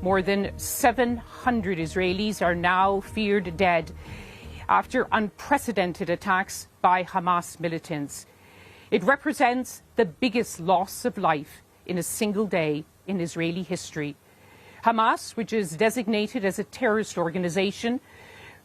More than 700 Israelis are now feared dead after unprecedented attacks by Hamas militants. It represents the biggest loss of life in a single day in Israeli history. Hamas, which is designated as a terrorist organization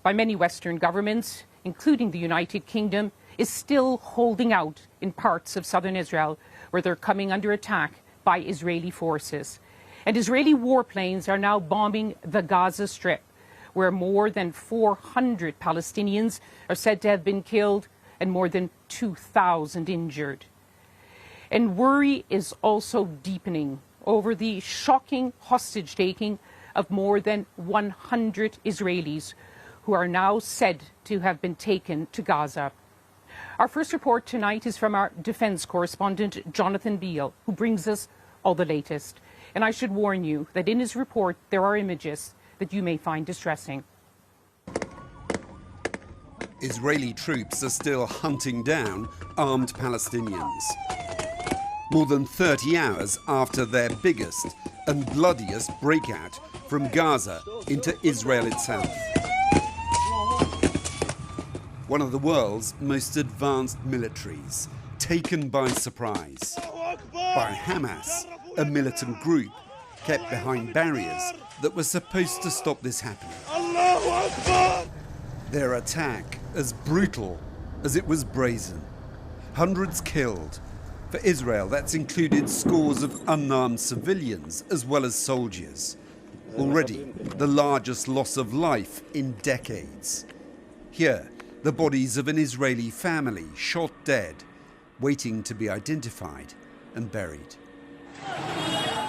by many Western governments, including the United Kingdom, is still holding out in parts of southern Israel where they're coming under attack by Israeli forces. And Israeli warplanes are now bombing the Gaza Strip, where more than 400 Palestinians are said to have been killed and more than 2,000 injured. And worry is also deepening over the shocking hostage-taking of more than 100 Israelis who are now said to have been taken to Gaza. Our first report tonight is from our defense correspondent, Jonathan Beale, who brings us all the latest. And I should warn you that in his report there are images that you may find distressing. Israeli troops are still hunting down armed Palestinians. More than 30 hours after their biggest and bloodiest breakout from Gaza into Israel itself. One of the world's most advanced militaries, taken by surprise by Hamas, a militant group kept behind barriers that were supposed to stop this happening. Their attack as brutal as it was brazen. Hundreds killed. For Israel, that's included scores of unarmed civilians as well as soldiers. Already the largest loss of life in decades. Here, the bodies of an Israeli family shot dead, waiting to be identified and buried.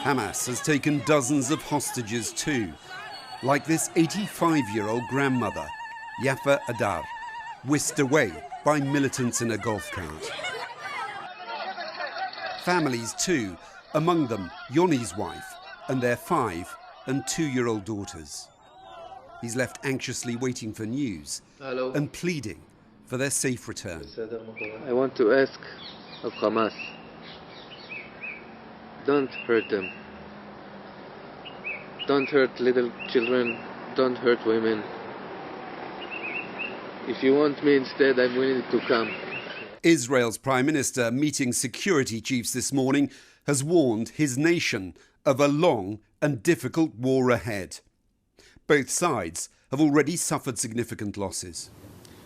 Hamas has taken dozens of hostages too, like this 85-year-old grandmother, Yafa Adar, whisked away by militants in a golf cart. Families too, among them Yoni's wife and their 5- and 2-year-old daughters. He's left anxiously waiting for news and pleading for their safe return. I want to ask of Hamas, don't hurt them. Don't hurt little children, don't hurt women. If you want me instead, I'm willing to come. Israel's Prime Minister, meeting security chiefs this morning, has warned his nation of a long and difficult war ahead. Both sides have already suffered significant losses.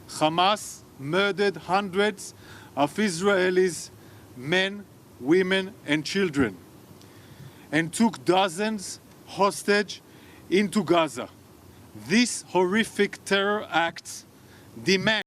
Hamas murdered hundreds of Israelis, men, women and children, and took dozens hostage into Gaza. These horrific terror acts demand